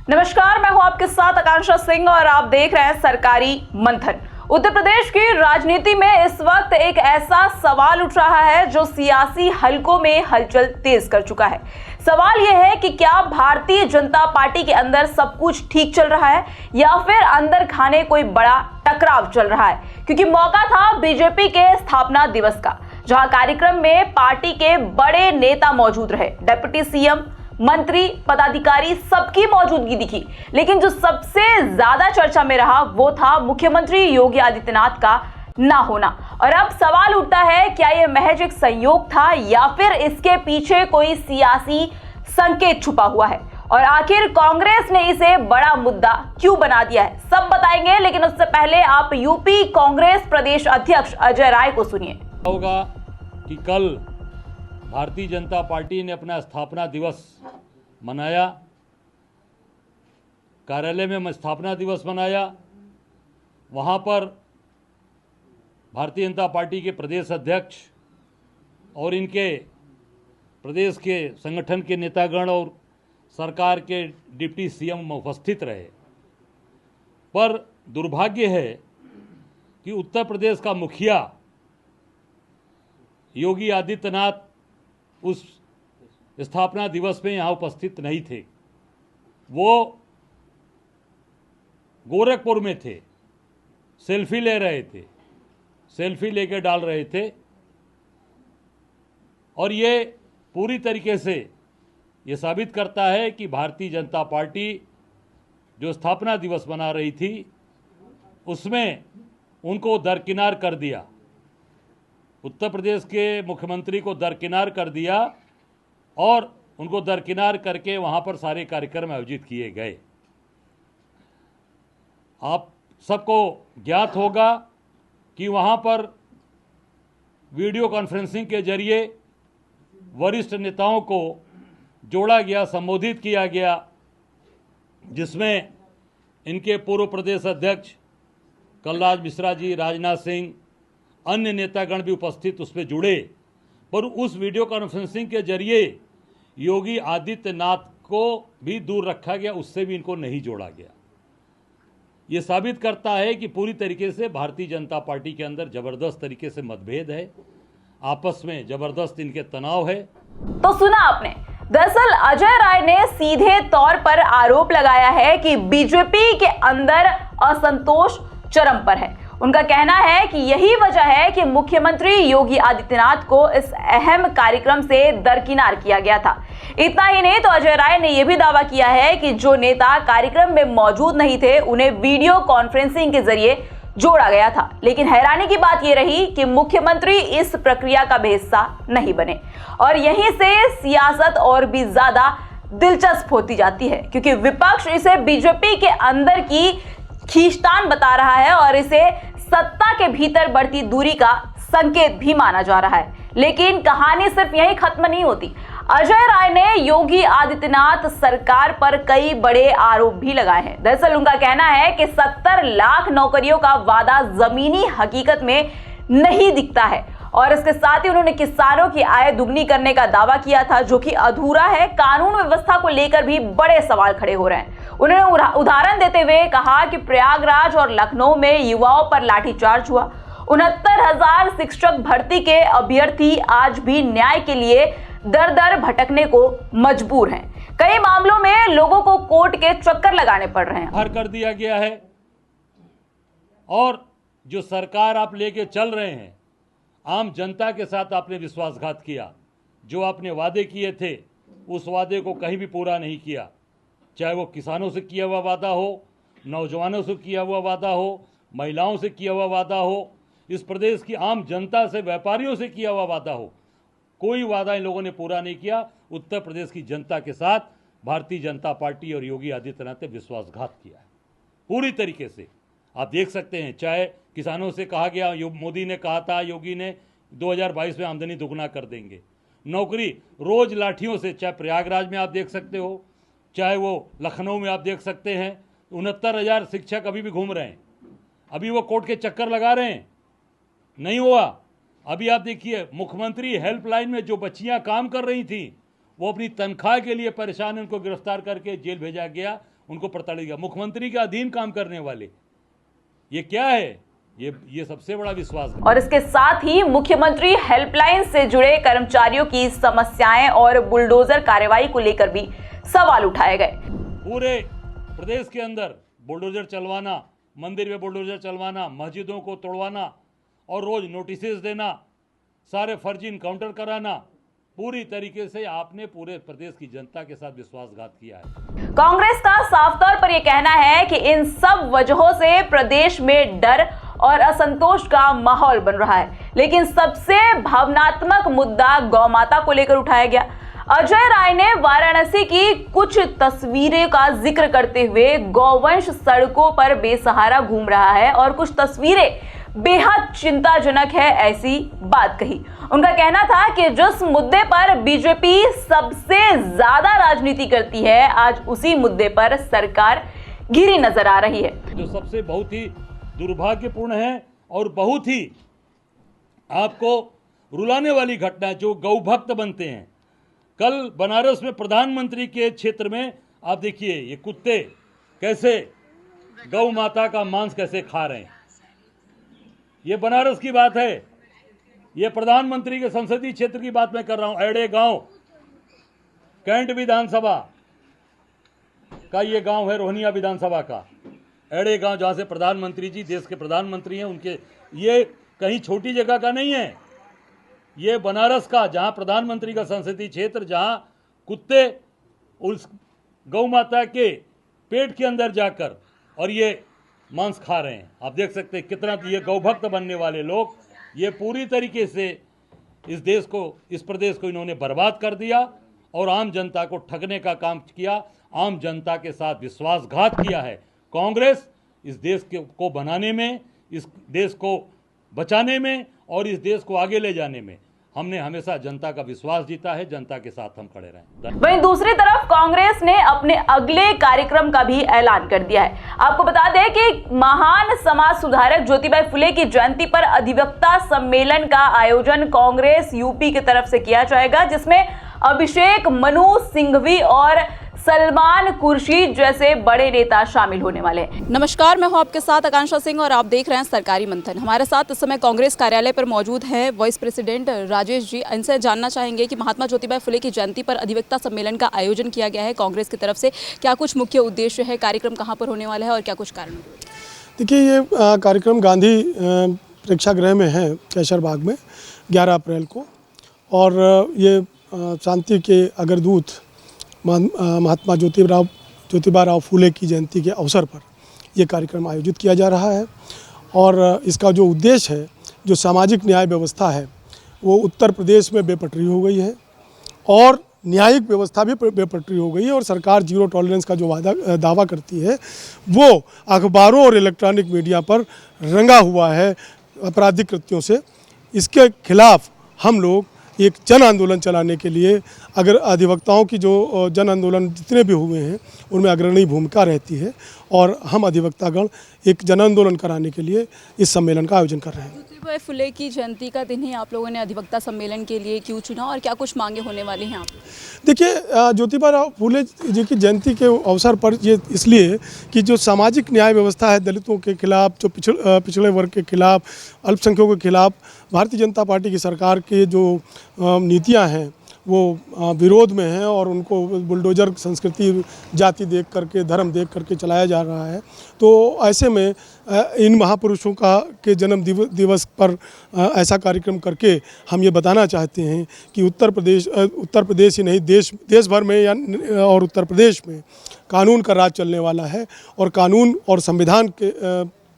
नमस्कार, मैं हूं आपके साथ आकांक्षा सिंह और आप देख रहे हैं सरकारी मंथन। उत्तर प्रदेश की राजनीति में इस वक्त एक ऐसा सवाल उठ रहा है जो सियासी हलकों में हलचल तेज कर चुका है। सवाल यह है कि क्या भारतीय जनता पार्टी के अंदर सब कुछ ठीक चल रहा है या फिर अंदर खाने कोई बड़ा टकराव चल रहा है। क्योंकि मौका था बीजेपी के स्थापना दिवस का, जहां कार्यक्रम में पार्टी के बड़े नेता मौजूद रहे। डिप्टी सीएम, मंत्री, पदाधिकारी सबकी मौजूदगी दिखी, लेकिन जो सबसे ज्यादा चर्चा में रहा वो था मुख्यमंत्री योगी आदित्यनाथ का ना होना। और अब सवाल उठता है, क्या यह महज एक संयोग था या फिर इसके पीछे कोई सियासी संकेत छुपा हुआ है, और आखिर कांग्रेस ने इसे बड़ा मुद्दा क्यों बना दिया है, सब बताएंगे। लेकिन उससे पहले आप यूपी कांग्रेस प्रदेश अध्यक्ष अजय राय को सुनिए। होगा कि कल भारतीय जनता पार्टी ने अपना स्थापना दिवस मनाया, कार्यालय में स्थापना दिवस मनाया। वहाँ पर भारतीय जनता पार्टी के प्रदेश अध्यक्ष और इनके प्रदेश के संगठन के नेतागण और सरकार के डिप्टी सीएम उपस्थित रहे। पर दुर्भाग्य है कि उत्तर प्रदेश का मुखिया योगी आदित्यनाथ उस स्थापना दिवस में यहाँ उपस्थित नहीं थे। वो गोरखपुर में थे, सेल्फी ले रहे थे, सेल्फी लेके डाल रहे थे। और ये पूरी तरीके से ये साबित करता है कि भारतीय जनता पार्टी जो स्थापना दिवस मना रही थी उसमें उनको दरकिनार कर दिया, उत्तर प्रदेश के मुख्यमंत्री को दरकिनार कर दिया और उनको दरकिनार करके वहाँ पर सारे कार्यक्रम आयोजित किए गए। आप सबको ज्ञात होगा कि वहाँ पर वीडियो कॉन्फ्रेंसिंग के जरिए वरिष्ठ नेताओं को जोड़ा गया, संबोधित किया गया, जिसमें इनके पूर्व प्रदेश अध्यक्ष कलराज मिश्रा जी, राजनाथ सिंह, अन्य नेतागण भी उपस्थित उसमें जुड़े। पर उस वीडियो कॉन्फ्रेंसिंग के जरिए योगी आदित्यनाथ को भी दूर रखा गया, उससे भी इनको नहीं जोड़ा गया। ये साबित करता है कि पूरी तरीके से भारतीय जनता पार्टी के अंदर जबरदस्त तरीके से मतभेद है, आपस में जबरदस्त इनके तनाव है। तो सुना आपने, दरअसल अजय राय ने सीधे तौर पर आरोप लगाया है कि बीजेपी के अंदर असंतोष चरम पर है। उनका कहना है कि यही वजह है कि मुख्यमंत्री योगी आदित्यनाथ को इस अहम कार्यक्रम से दरकिनार किया गया था। इतना ही नहीं तो अजय राय ने यह भी दावा किया है कि जो नेता कार्यक्रम में मौजूद नहीं थे उन्हें वीडियो कॉन्फ्रेंसिंग के जरिए जोड़ा गया था। लेकिन हैरानी की बात यह रही कि मुख्यमंत्री इस प्रक्रिया का हिस्सा नहीं बने, और यहीं से सियासत और भी ज्यादा दिलचस्प होती जाती है, क्योंकि विपक्ष इसे बीजेपी के अंदर की खींचतान बता रहा है और इसे सत्ता के भीतर बढ़ती दूरी का संकेत भी माना जा रहा है। लेकिन कहानी सिर्फ यहीं खत्म नहीं होती। अजय राय ने योगी आदित्यनाथ सरकार पर कई बड़े आरोप भी लगाए हैं। दरअसल उनका कहना है कि 70 लाख नौकरियों का वादा जमीनी हकीकत में नहीं दिखता है, और इसके साथ ही उन्होंने किसानों की आय दुगनी करने का दावा किया था, जो कि अधूरा है। कानून व्यवस्था को लेकर भी बड़े सवाल खड़े हो रहे हैं। उन्होंने उदाहरण देते हुए कहा कि प्रयागराज और लखनऊ में युवाओं पर लाठीचार्ज हुआ। 69,000 शिक्षक भर्ती के अभ्यर्थी आज भी न्याय के लिए दर दर भटकने को मजबूर हैं। कई मामलों में लोगों को कोर्ट के चक्कर लगाने पड़ रहे हैं। हर कर दिया गया है, और जो सरकार आप लेके चल रहे हैं, आम जनता के साथ आपने विश्वासघात किया। जो आपने वादे किए थे उस वादे को कहीं भी पूरा नहीं किया, चाहे वो किसानों से किया हुआ वादा हो, नौजवानों से किया हुआ वादा हो, महिलाओं से किया हुआ वादा हो, इस प्रदेश की आम जनता से, व्यापारियों से किया हुआ वादा हो, कोई वादा इन लोगों ने पूरा नहीं किया। उत्तर प्रदेश की जनता के साथ भारतीय जनता पार्टी और योगी आदित्यनाथ ने विश्वासघात किया है पूरी तरीके से। आप देख सकते हैं, चाहे किसानों से कहा गया, मोदी ने कहा था, योगी ने 2022 में आमदनी दुगना कर देंगे, नौकरी रोज लाठियों से, चाहे प्रयागराज में आप देख सकते हो, चाहे वो लखनऊ में आप देख सकते हैं, 69,000 शिक्षक अभी भी घूम रहे हैं, अभी वो कोर्ट के चक्कर लगा रहे हैं, नहीं हुआ। अभी आप देखिए, मुख्यमंत्री हेल्पलाइन में जो बच्चियां काम कर रही थी वो अपनी तनख्वाह के लिए परेशान, उनको गिरफ्तार करके जेल भेजा गया, उनको प्रताड़ित किया। मुख्यमंत्री के अधीन काम करने वाले, ये क्या है? ये सबसे बड़ा विश्वासघात। और इसके साथ ही मुख्यमंत्री हेल्पलाइन से जुड़े कर्मचारियों की समस्याएं और बुलडोजर कार्रवाई को लेकर भी सवाल उठाए गए। पूरे प्रदेश के अंदर बुलडोजर चलवाना, मंदिर में बुलडोजर चलवाना, मस्जिदों को तोड़वाना और रोज नोटिस देना, सारे फर्जी इनकाउंटर कराना, पूरी तरीके से आपने पूरे प्रदेश की जनता के साथ विश्वासघात किया है। कांग्रेस का साफ तौर पर यह कहना है कि इन सब वजहों से प्रदेश में डर और असंतोष का माहौल बन रहा है, लेकिन सबसे भावनात्मक मुद्दा गौ माता को लेकर उठाया गया। अजय राय ने वाराणसी की कुछ तस्वीरें का जिक्र करते हुए गौवंश सड़कों पर बेसहारा घूम रहा है और कुछ तस्वीरें बेहद चिंताजनक है, ऐसी बात कही। उनका कहना था कि जिस मुद्दे पर बीजेपी सबसे ज्यादा राजनीति करती है, आज उसी मुद्दे पर सरकार गिरी नजर आ रही है। जो सबसे बहुत ही दुर्भाग्यपूर्ण है और बहुत ही आपको रुलाने वाली घटना, जो गौ भक्त बनते हैं। कल बनारस में प्रधानमंत्री के क्षेत्र में आप देखिए ये कुत्ते कैसे गौ माता का मांस कैसे खा रहे हैं। ये बनारस की बात है, ये प्रधानमंत्री के संसदीय क्षेत्र की बात मैं कर रहा हूं। एड़े गांव, कैंट विधानसभा का ये गांव है, रोहनिया विधानसभा का एड़े गांव, जहां से प्रधानमंत्री जी देश के प्रधानमंत्री हैं। उनके ये कहीं छोटी जगह का नहीं है, ये बनारस का, जहां प्रधानमंत्री का संसदीय क्षेत्र, जहां कुत्ते उस गौ माता के पेट के अंदर जाकर और ये मांस खा रहे हैं। आप देख सकते हैं कितना ये गौभक्त बनने वाले लोग, ये पूरी तरीके से इस देश को, इस प्रदेश को इन्होंने बर्बाद कर दिया और आम जनता को ठगने का काम किया, आम जनता के साथ विश्वासघात किया है। कांग्रेस इस देश को बनाने में, इस देश को बचाने में और इस देश को आगे ले जाने में हमने हमेशा जनता का विश्वास जीता है। जनता के साथ हम खड़े रहे। वहीं दूसरी तरफ कांग्रेस ने अपने अगले कार्यक्रम का भी ऐलान कर दिया है। आपको बता दें कि महान समाज सुधारक ज्योतिबा फुले की जयंती पर अधिवक्ता सम्मेलन का आयोजन कांग्रेस यूपी की तरफ से किया जाएगा, जिसमें अभिषेक मनु सिंघवी और सलमान कुर्शीद जैसे बड़े नेता शामिल होने वाले हैं। नमस्कार, मैं हूं आपके साथ आकांक्षा सिंह और आप देख रहे हैं सरकारी मंथन। हमारे साथ इस समय कांग्रेस कार्यालय पर मौजूद हैं वाइस प्रेसिडेंट राजेश जी। इनसे जानना चाहेंगे कि महात्मा ज्योतिबा फुले की जयंती पर अधिवक्ता सम्मेलन का आयोजन किया गया है कांग्रेस की तरफ से, क्या कुछ मुख्य उद्देश्य है, कार्यक्रम कहाँ पर होने वाला है और क्या कुछ कारण? देखिए, ये कार्यक्रम गांधी प्रेक्षागृह में है, कैसर बाग में, 11 अप्रैल को। और ये शांति के अग्रदूत महात्मा ज्योतिबा राव फूले की जयंती के अवसर पर ये कार्यक्रम आयोजित किया जा रहा है। और इसका जो उद्देश्य है, जो सामाजिक न्याय व्यवस्था है, वो उत्तर प्रदेश में बेपटरी हो गई है और न्यायिक व्यवस्था भी बेपटरी हो गई है। और सरकार जीरो टॉलरेंस का जो दावा करती है, वो अखबारों और इलेक्ट्रॉनिक मीडिया पर रंगा हुआ है आपराधिक कृत्यों से। इसके खिलाफ हम लोग एक जन आंदोलन चलाने के लिए, अगर अधिवक्ताओं की जो जन आंदोलन जितने भी हुए हैं उनमें अग्रणी भूमिका रहती है और हम अधिवक्तागण एक जन आंदोलन कराने के लिए इस सम्मेलन का आयोजन कर रहे हैं। ज्योतिबा फुले की जयंती का दिन ही आप लोगों ने अधिवक्ता सम्मेलन के लिए क्यों चुना और क्या कुछ मांगे होने वाली हैं आप? देखिए, ज्योतिबा राव फूले जी की जयंती के अवसर पर ये इसलिए कि जो सामाजिक न्याय व्यवस्था है, दलितों के खिलाफ, जो पिछड़े वर्ग के खिलाफ, अल्पसंख्यकों के खिलाफ भारतीय जनता पार्टी की सरकार के जो नीतियां हैं वो विरोध में हैं और उनको बुलडोजर संस्कृति, जाति देख करके, धर्म देख करके चलाया जा रहा है। तो ऐसे में इन महापुरुषों के जन्म दिवस पर ऐसा कार्यक्रम करके हम ये बताना चाहते हैं कि उत्तर प्रदेश ही नहीं, देश भर में और उत्तर प्रदेश में कानून का राज चलने वाला है और कानून और संविधान के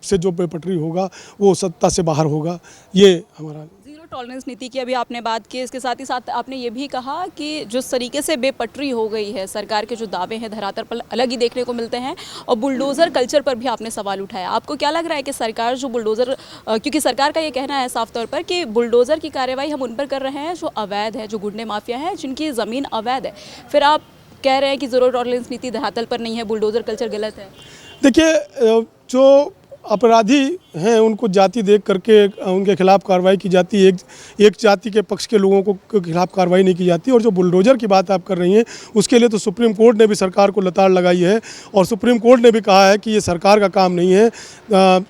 से जो बेपटरी होगा वो सत्ता से बाहर होगा। ये हमारा टॉलरेंस नीति की अभी आपने बात की, इसके साथ ही साथ आपने ये भी कहा कि जिस तरीके से बेपटरी हो गई है, सरकार के जो दावे हैं धरातल पर अलग ही देखने को मिलते हैं और बुलडोज़र कल्चर पर भी आपने सवाल उठाया। आपको क्या लग रहा है कि सरकार जो बुलडोज़र, क्योंकि सरकार का ये कहना है साफ तौर पर कि बुलडोज़र की कार्रवाई हम उन पर कर रहे हैं जो अवैध है, जो गुंडे माफिया हैं, जिनकी ज़मीन अवैध है, फिर आप कह रहे हैं कि ज़ीरो टॉलरेंस नीति धरातल पर नहीं है, बुलडोज़र कल्चर गलत है? देखिए, जो अपराधी हैं उनको जाति देख करके उनके खिलाफ कार्रवाई की जाती है, एक जाति के पक्ष के लोगों को खिलाफ कार्रवाई नहीं की जाती। और जो बुलडोज़र की बात आप कर रही हैं उसके लिए तो सुप्रीम कोर्ट ने भी सरकार को लताड़ लगाई है और सुप्रीम कोर्ट ने भी कहा है कि ये सरकार का काम नहीं है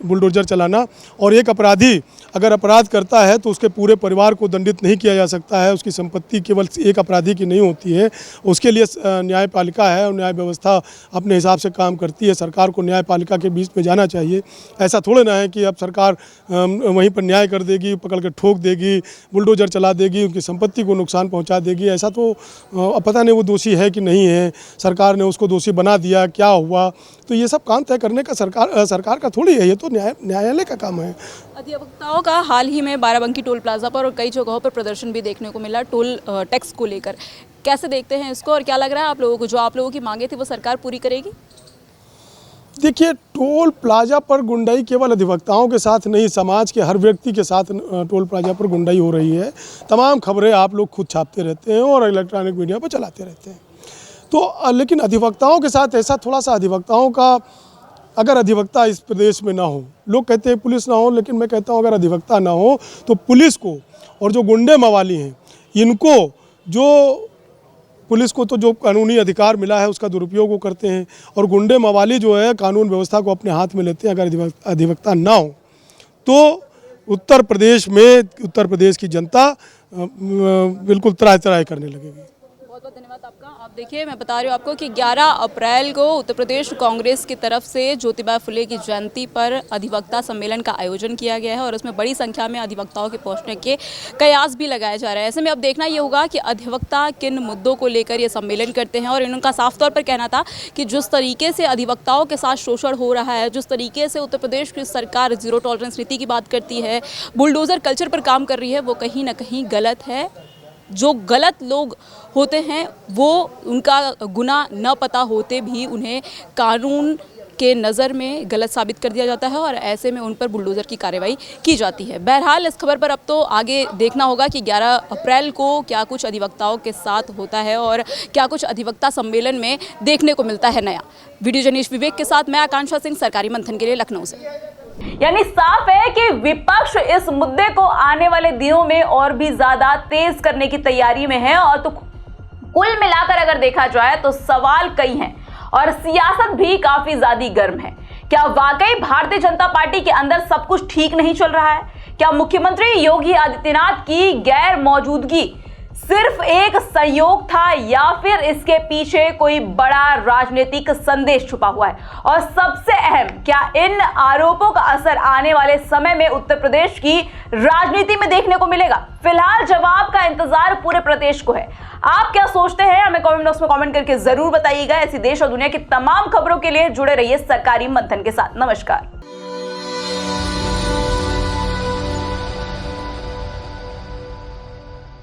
बुलडोज़र चलाना। और एक अपराधी अगर अपराध करता है तो उसके पूरे परिवार को दंडित नहीं किया जा सकता है, उसकी संपत्ति केवल एक अपराधी की नहीं होती है। उसके लिए न्यायपालिका है और न्याय व्यवस्था अपने हिसाब से काम करती है। सरकार को न्यायपालिका के बीच में जाना चाहिए। ऐसा थोड़े ना है कि अब सरकार वहीं पर न्याय कर देगी, पकड़ के ठोक देगी, बुलडोज़र चला देगी, उनकी संपत्ति को नुकसान पहुंचा देगी। ऐसा तो पता नहीं वो दोषी है कि नहीं है, सरकार ने उसको दोषी बना दिया, क्या हुआ। तो ये सब काम तय करने का सरकार का थोड़ी है, ये तो न्यायालय का काम है। अधिवक्ताओं का हाल ही में बाराबंकी टोल प्लाजा पर और कई जगहों पर प्रदर्शन भी देखने को मिला टोल टैक्स को लेकर। कैसे देखते हैं इसको और क्या लग रहा है आप लोगों को, जो आप लोगों की मांगे थी वो सरकार पूरी करेगी? देखिए, टोल प्लाजा पर गुंडाई केवल अधिवक्ताओं के साथ नहीं, समाज के हर व्यक्ति के साथ टोल प्लाजा पर गुंडाई हो रही है। तमाम खबरें आप लोग खुद छापते रहते हैं और इलेक्ट्रॉनिक मीडिया पर चलाते रहते हैं। तो लेकिन अधिवक्ताओं के साथ ऐसा थोड़ा सा, अधिवक्ताओं का अगर अधिवक्ता इस प्रदेश में ना हो, लोग कहते हैं पुलिस ना हो, लेकिन मैं कहता हूँ अगर अधिवक्ता ना हो तो पुलिस को और जो गुंडे मवाली हैं इनको, जो पुलिस को तो जो कानूनी अधिकार मिला है उसका दुरुपयोग वो करते हैं और गुंडे मवाली जो है कानून व्यवस्था को अपने हाथ में लेते हैं। अगर अधिवक्ता ना हो तो उत्तर प्रदेश की जनता बिल्कुल त्राहि करने लगेगी। बहुत बहुत धन्यवाद आपका। आप देखिए, मैं बता रही हूँ आपको कि 11 अप्रैल को उत्तर प्रदेश कांग्रेस की तरफ से ज्योतिबा फुले की जयंती पर अधिवक्ता सम्मेलन का आयोजन किया गया है और उसमें बड़ी संख्या में अधिवक्ताओं के पहुंचने के कयास भी लगाए जा रहे हैं। ऐसे में अब देखना ये होगा कि अधिवक्ता किन मुद्दों को लेकर ये सम्मेलन करते हैं। और इनका साफ तौर पर कहना था कि जिस तरीके से अधिवक्ताओं के साथ शोषण हो रहा है, जिस तरीके से उत्तर प्रदेश की सरकार जीरो टॉलरेंस नीति की बात करती है, बुलडोज़र कल्चर पर काम कर रही है, वो कहीं ना कहीं गलत है। जो गलत लोग होते हैं वो उनका गुनाह न पता होते भी उन्हें कानून के नज़र में गलत साबित कर दिया जाता है और ऐसे में उन पर बुलडोज़र की कार्रवाई की जाती है। बहरहाल इस खबर पर अब तो आगे देखना होगा कि 11 अप्रैल को क्या कुछ अधिवक्ताओं के साथ होता है और क्या कुछ अधिवक्ता सम्मेलन में देखने को मिलता है नया। वीडियो जर्नलिस्ट विवेक के साथ मैं आकांक्षा सिंह, सरकारी मंथन के लिए, लखनऊ से। यानी साफ है कि विपक्ष इस मुद्दे को आने वाले दिनों में और भी ज्यादा तेज करने की तैयारी में है। और तो कुल मिलाकर अगर देखा जाए तो सवाल कई हैं और सियासत भी काफी ज्यादा गर्म है। क्या वाकई भारतीय जनता पार्टी के अंदर सब कुछ ठीक नहीं चल रहा है? क्या मुख्यमंत्री योगी आदित्यनाथ की गैर मौजूदगी सिर्फ एक संयोग था या फिर इसके पीछे कोई बड़ा राजनीतिक संदेश छुपा हुआ है? और सबसे अहम, क्या इन आरोपों का असर आने वाले समय में उत्तर प्रदेश की राजनीति में देखने को मिलेगा? फिलहाल जवाब का इंतजार पूरे प्रदेश को है। आप क्या सोचते हैं हमें कमेंट बॉक्स में कमेंट करके जरूर बताइएगा। ऐसी देश और दुनिया की तमाम खबरों के लिए जुड़े रहिए सरकारी मंथन के साथ। नमस्कार।